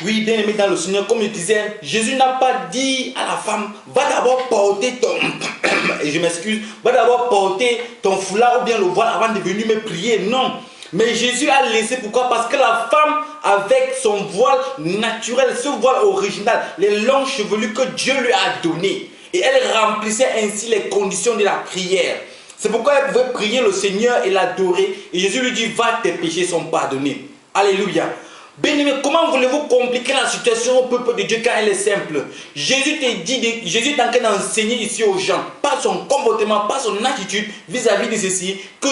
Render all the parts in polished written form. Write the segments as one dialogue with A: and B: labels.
A: Oui, bien aimé dans le Seigneur, comme je disais, Jésus n'a pas dit à la femme, va d'abord porter ton, et je m'excuse, va d'abord porter ton foulard ou bien le voile avant de venir me prier. Non. Mais Jésus a laissé, pourquoi? Parce que la femme, avec son voile naturel, ce voile original, les longs chevelus que Dieu lui a donnés, et elle remplissait ainsi les conditions de la prière. C'est pourquoi elle pouvait prier le Seigneur et l'adorer. Et Jésus lui dit, va, tes péchés sont pardonnés. Alléluia. Bien-aimé, comment voulez-vous compliquer la situation au peuple de Dieu quand elle est simple? Jésus est en train d'enseigner ici aux gens, par son comportement, par son attitude vis-à-vis de ceci, que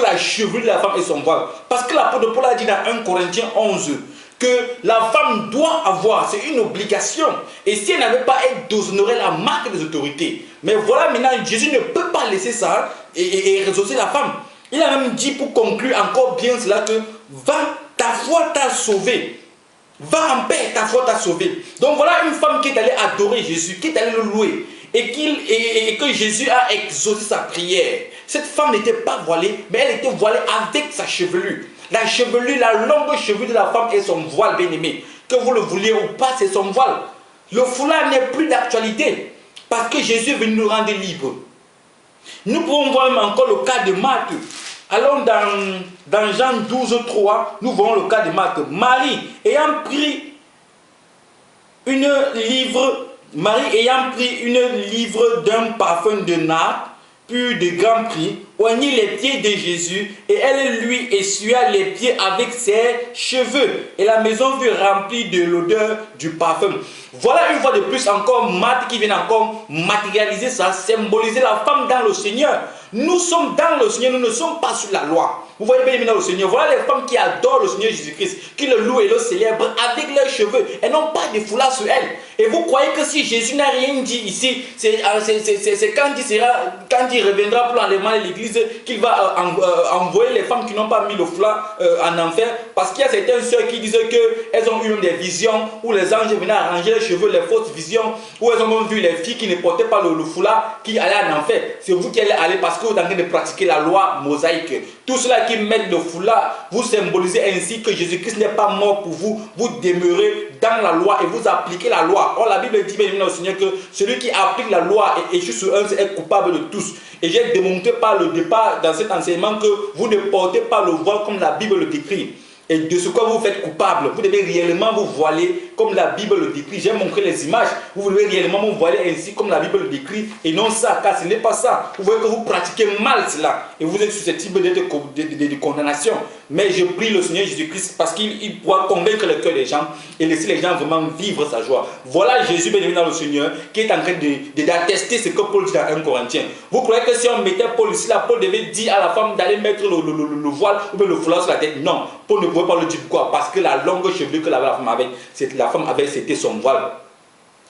A: la chevelure de la femme est son voile. Parce que l'apôtre Paul a dit dans 1 Corinthiens 11 que la femme doit avoir, c'est une obligation. Et si elle n'avait pas, elle déshonorait la marque des autorités. Mais voilà, maintenant, Jésus ne peut pas laisser ça et résoudre la femme. Il a même dit pour conclure encore bien cela que va, ta foi t'a sauvé. Va en paix, ta foi t'a sauvé. Donc voilà une femme qui est allée adorer Jésus, qui est allée le louer. Et que Jésus a exaucé sa prière. Cette femme n'était pas voilée, mais elle était voilée avec sa chevelure. La chevelure, la longue chevelure de la femme est son voile, bien-aimé. Que vous le vouliez ou pas, c'est son voile. Le foulard n'est plus d'actualité. Parce que Jésus est venu nous rendre libres. Nous pouvons voir même encore le cas de Marthe. Allons dans Jean 12, 3, nous voyons le cas de Marthe. Marie ayant pris une livre d'un parfum de nard, pur de grand prix, oignit les pieds de Jésus, et elle lui essuya les pieds avec ses cheveux. Et la maison fut remplie de l'odeur du parfum. Voilà une fois de plus encore Marthe qui vient encore matérialiser ça, symboliser la femme dans le Seigneur. Nous sommes dans le Seigneur, nous ne sommes pas sous la loi. Vous voyez bien dans le Seigneur. Voilà les femmes qui adorent le Seigneur Jésus-Christ, qui le louent et le célèbrent avec leurs cheveux. Elles n'ont pas de foulard sur elles. Et vous croyez que si Jésus n'a rien dit ici, c'est quand il reviendra pour l'enlèvement de l'église qu'il va envoyer les femmes qui n'ont pas mis le foulard en enfer. Parce qu'il y a certaines sœurs qui disent qu'elles ont eu des visions où les anges venaient arranger les cheveux, les fausses visions, où elles ont même vu les filles qui ne portaient pas le foulard qui allaient en enfer. C'est vous qui allez aller parce que vous êtes en train de pratiquer la loi mosaïque. Tout cela qui mettent le foulard, vous symbolisez ainsi que Jésus-Christ n'est pas mort pour vous. Vous demeurez dans la loi et vous appliquez la loi. Or la Bible dit bien au Seigneur que celui qui applique la loi et échoue sur un est coupable de tous. Et j'ai démontré par le départ dans cet enseignement que vous ne portez pas le voile comme la Bible le décrit. Et de ce quoi vous faites coupable, vous devez réellement vous voiler comme la Bible le décrit. J'ai montré les images, vous devez réellement vous voiler ainsi comme la Bible le décrit et non ça, car ce n'est pas ça. Vous voyez que vous pratiquez mal cela et vous êtes susceptible de condamnation. Mais je prie le Seigneur Jésus-Christ parce qu'il pourra convaincre le cœur des gens et laisser les gens vraiment vivre sa joie. Voilà Jésus bien dans le Seigneur qui est en train d'attester ce que Paul dit dans 1 Corinthiens. Vous croyez que si on mettait Paul ici, là, Paul devait dire à la femme d'aller mettre le voile ou bien le foulard sur la tête? Non, Paul ne pouvait pas le dire. Pourquoi? Parce que la longue chevelure que la femme avait, c'était son voile.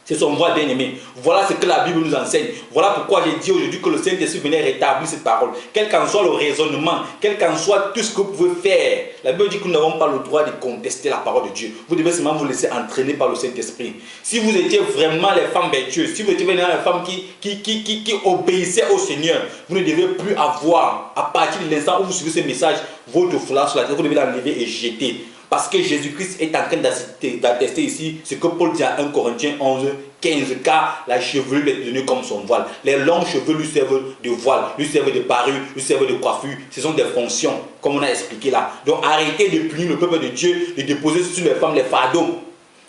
A: C'est son voile bien aimé. Voilà ce que la Bible nous enseigne. Voilà pourquoi j'ai dit aujourd'hui que le Saint-Esprit venait rétablir cette parole. Quel qu'en soit le raisonnement, quel qu'en soit tout ce que vous pouvez faire, la Bible dit que nous n'avons pas le droit de contester la parole de Dieu. Vous devez seulement vous laisser entraîner par le Saint-Esprit. Si vous étiez vraiment les femmes vertueuses, si vous étiez vraiment les femmes qui obéissaient au Seigneur, vous ne devez plus avoir, à partir de l'instant où vous suivez ce message, votre foulard sur la tête, vous devez l'enlever et jeter. Parce que Jésus-Christ est en train d'attester ici ce que Paul dit à 1 Corinthiens 11, 15, car la chevelure est devenue comme son voile. Les longs cheveux lui servent de voile, lui servent de parure, lui servent de coiffure. Ce sont des fonctions, comme on a expliqué là. Donc arrêtez de punir le peuple de Dieu, de déposer sur les femmes les fardeaux.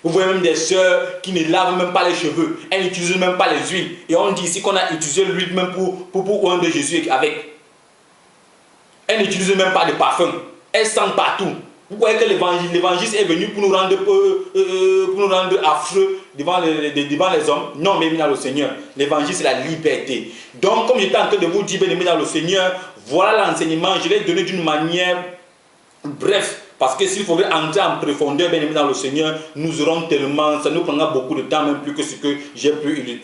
A: Vous voyez même des sœurs qui ne lavent même pas les cheveux, elles n'utilisent même pas les huiles. Et on dit ici qu'on a utilisé l'huile même pour oindre de Jésus avec. Elles n'utilisent même pas de parfum, elles sentent partout. Vous voyez que l'évangile est venu pour nous rendre affreux devant les hommes. Non, mais dans le Seigneur, l'évangile c'est la liberté. Donc, comme j'étais en train de vous dire, bien aimé dans le Seigneur, voilà l'enseignement. Je l'ai donné d'une manière bref. Parce que s'il faudrait entrer en profondeur, bien aimé dans le Seigneur, nous aurons tellement, ça nous prendra beaucoup de temps, même plus que ce que j'ai pu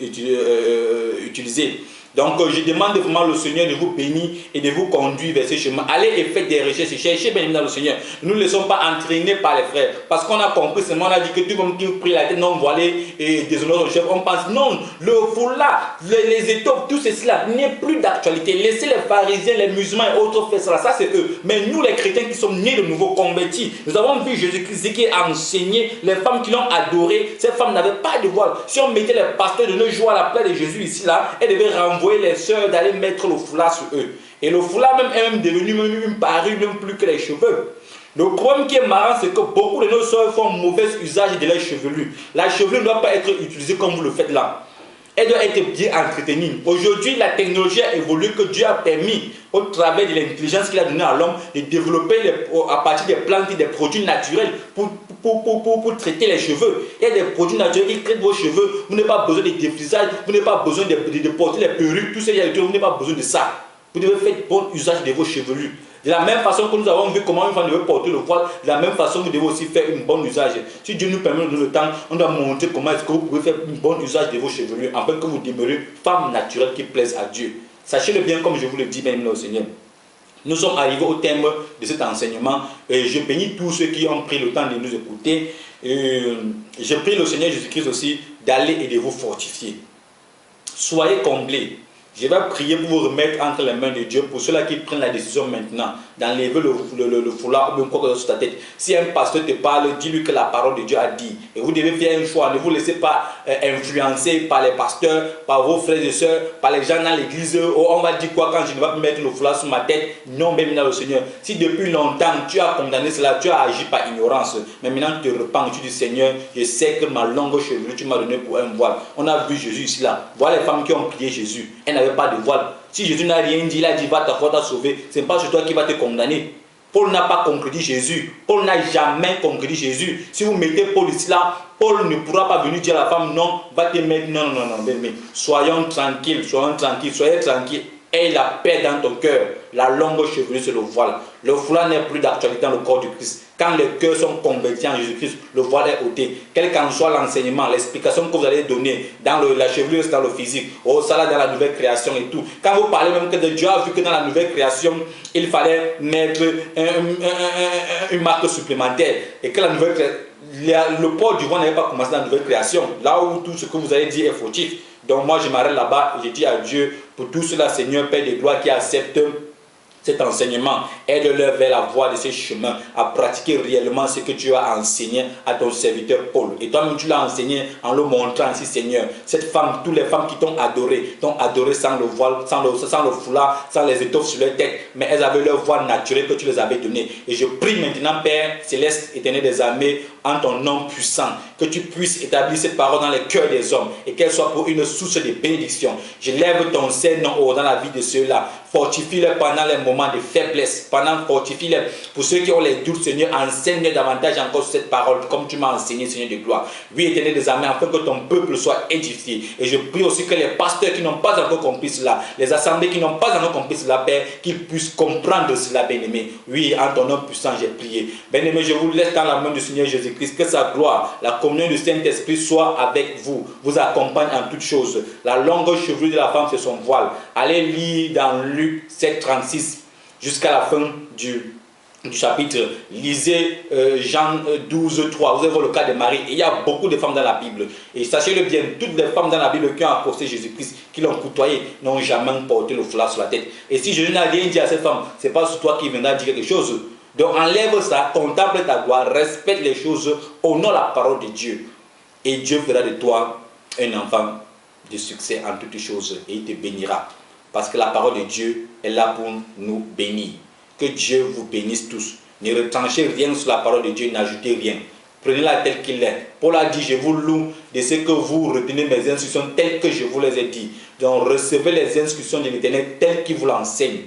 A: utiliser. Donc je demande vraiment le Seigneur de vous bénir et de vous conduire vers ce chemin. Allez et faites des recherches, cherchez bien dans le Seigneur. Nous ne laissons pas entraîner par les frères. Parce qu'on a compris seulement, on a dit que tout le monde qui prie la tête non voilée et déshonore son chef, on pense non, le foulard, les étoffes, tout ceci là n'est plus d'actualité. Laissez les pharisiens, les musulmans et autres faire cela, ça c'est eux. Mais nous les chrétiens qui sommes nés de nouveau convertis, nous avons vu Jésus-Christ qui a enseigné, les femmes qui l'ont adoré, ces femmes n'avaient pas de voile. Si on mettait les pasteurs de nos jours à la place de Jésus ici là, elles devaient renvoyer les sœurs d'aller mettre le foulard sur eux. Et le foulard même est même devenu même une parure, même plus que les cheveux. Le problème qui est marrant, c'est que beaucoup de nos sœurs font mauvais usage de leur chevelure. La chevelure ne doit pas être utilisée comme vous le faites là. Elle doit être bien entretenue. Aujourd'hui, la technologie a évolué, que Dieu a permis, au travers de l'intelligence qu'il a donnée à l'homme, de développer à partir des plantes et des produits naturels pour traiter les cheveux. Il y a des produits naturels qui traitent vos cheveux. Vous n'avez pas besoin de défrisage, vous n'avez pas besoin de porter les perruques, tout ça, vous n'avez pas besoin de ça. Vous devez faire bon usage de vos chevelures. De la même façon que nous avons vu comment une femme devait porter le voile, de la même façon vous devez aussi faire un bon usage. Si Dieu nous permet de donner le temps, on doit montrer comment est-ce que vous pouvez faire un bon usage de vos chevelures, afin que vous demeurez femme naturelle qui plaise à Dieu. Sachez-le bien, comme je vous le dis, bien au Seigneur. Nous sommes arrivés au thème de cet enseignement et je bénis tous ceux qui ont pris le temps de nous écouter. Je prie le Seigneur Jésus-Christ aussi d'aller et de vous fortifier. Soyez comblés. Je vais prier pour vous remettre entre les mains de Dieu pour ceux-là qui prennent la décision maintenant d'enlever le foulard ou bien quoi que ce soit sur ta tête. Si un pasteur te parle, dis-lui que la parole de Dieu a dit. Et vous devez faire un choix. Ne vous laissez pas influencer par les pasteurs, par vos frères et sœurs, par les gens dans l'église. Oh, on va dire quoi quand je ne vais pas mettre le foulard sur ma tête? Non, bien maintenant le Seigneur. Si depuis longtemps tu as condamné cela, tu as agi par ignorance, mais maintenant tu te repens, tu dis Seigneur, je sais que ma longue chevelure tu m'as donné pour un voile. On a vu Jésus ici là. Voilà les femmes qui ont prié Jésus. Elles n'avaient pas de voile. Si Jésus n'a rien dit, il a dit va ta foi t'a sauvé. Ce n'est pas sur toi qui va te condamner. Paul n'a pas contredit Jésus. Paul n'a jamais contredit Jésus. Si vous mettez Paul ici là, Paul ne pourra pas venir dire à la femme non, va te mettre. Non, non, non, mais soyons tranquilles, soyez tranquilles. Aie la paix dans ton cœur. La longue chevelure, c'est le voile. Le foulard n'est plus d'actualité dans le corps du Christ. Quand les cœurs sont convertis en Jésus-Christ, le voile est ôté. Quel qu'en soit l'enseignement, l'explication que vous allez donner dans la chevelure, c'est dans le physique, au salaire dans la nouvelle création et tout. Quand vous parlez même que Dieu a vu que dans la nouvelle création, il fallait mettre une marque supplémentaire et que la nouvelle création, le port du voile n'avait pas commencé dans la nouvelle création. Là où tout ce que vous allez dire est fautif. Donc moi je m'arrête là-bas et je dis à Dieu, pour tout cela, Seigneur, Père de gloire, qui accepte cet enseignement, aide-leur vers la voie de ces chemins, à pratiquer réellement ce que tu as enseigné à ton serviteur Paul. Et toi-même, tu l'as enseigné en le montrant ainsi, Seigneur. Cette femme, toutes les femmes qui t'ont adoré sans le voile, sans le foulard, sans les étoffes sur leur tête, mais elles avaient leur voile naturelle que tu les avais donnée. Et je prie maintenant, Père céleste, éternel des armées, en ton nom puissant, que tu puisses établir cette parole dans les cœurs des hommes et qu'elle soit pour une source de bénédiction. Je lève ton Saint-Nom dans la vie de ceux-là. Fortifie-les pendant les moments de faiblesse. Fortifie-les pour ceux qui ont les doutes, Seigneur. Enseigne davantage encore cette parole comme tu m'as enseigné, Seigneur de gloire. Oui, éternel des armées, afin que ton peuple soit édifié. Et je prie aussi que les pasteurs qui n'ont pas encore compris cela, les assemblées qui n'ont pas encore compris cela, Père, qu'ils puissent comprendre cela, bien-aimé. Oui, en ton nom puissant, j'ai prié. Bien-aimé, je vous laisse dans la main du Seigneur Jésus-Christ. Que sa gloire, la communion du Saint-Esprit soit avec vous. Vous accompagne en toutes choses. La longue chevelure de la femme, c'est son voile. Allez lire dans Luc 7, 36 jusqu'à la fin du chapitre. Lisez Jean 12, 3. Vous allez voir le cas de Marie. Et il y a beaucoup de femmes dans la Bible. Et sachez-le bien, toutes les femmes dans la Bible qui ont accosté Jésus-Christ, qui l'ont côtoyé, n'ont jamais porté le foulard sur la tête. Et si Jésus n'a rien dit à cette femme, ce n'est pas sur toi qui viendra dire quelque chose. Donc enlève ça, contemple ta gloire, respecte les choses, honore la parole de Dieu. Et Dieu fera de toi un enfant de succès en toutes choses. Et il te bénira. Parce que la parole de Dieu est là pour nous bénir. Que Dieu vous bénisse tous. Ne retranchez rien sur la parole de Dieu, n'ajoutez rien. Prenez-la telle qu'il est. Paul a dit, je vous loue de ce que vous retenez mes instructions telles que je vous les ai dit. Donc recevez les instructions de l'Éternel telles qu'il vous l'enseigne.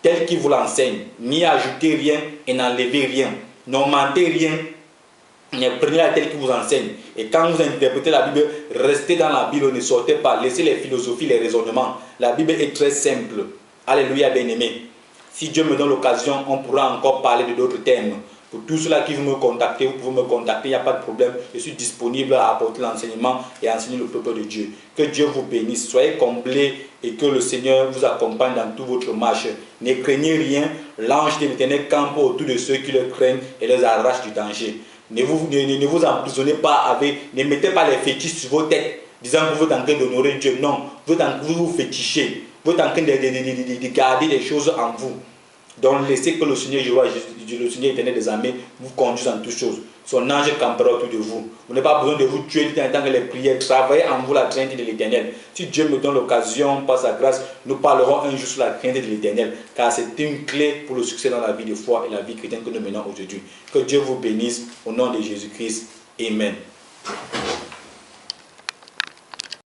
A: Telles qu'il vous l'enseigne. N'y ajoutez rien et n'enlevez rien. N'augmentez rien. Mais prenez-la telle qu'il vous enseigne. Et quand vous interprétez la Bible, restez dans la Bible, ne sortez pas. Laissez les philosophies, les raisonnements. La Bible est très simple. Alléluia, bien-aimé. Si Dieu me donne l'occasion, on pourra encore parler de d'autres thèmes. Pour tous ceux-là qui veulent me contacter, vous pouvez me contacter, il n'y a pas de problème. Je suis disponible à apporter l'enseignement et à enseigner le peuple de Dieu. Que Dieu vous bénisse, soyez comblés et que le Seigneur vous accompagne dans toute votre marche. Ne craignez rien, l'ange de l'Éternel campe autour de ceux qui le craignent et les arrache du danger. Ne vous emprisonnez pas avec, ne mettez pas les fétiches sur vos têtes, disant que vous êtes en train d'honorer Dieu. Non, vous vous fétichez, vous êtes en train de garder des choses en vous. Donc laissez que le Seigneur le Seigneur éternel des armées vous conduise en toutes choses. Son ange campera autour de vous. Vous n'avez pas besoin de vous tuer en tant que les prières. Travaillez en vous la crainte de l'Éternel. Si Dieu me donne l'occasion, par sa grâce, nous parlerons un jour sur la crainte de l'Éternel. Car c'est une clé pour le succès dans la vie de foi et la vie chrétienne que nous menons aujourd'hui. Que Dieu vous bénisse au nom de Jésus-Christ. Amen.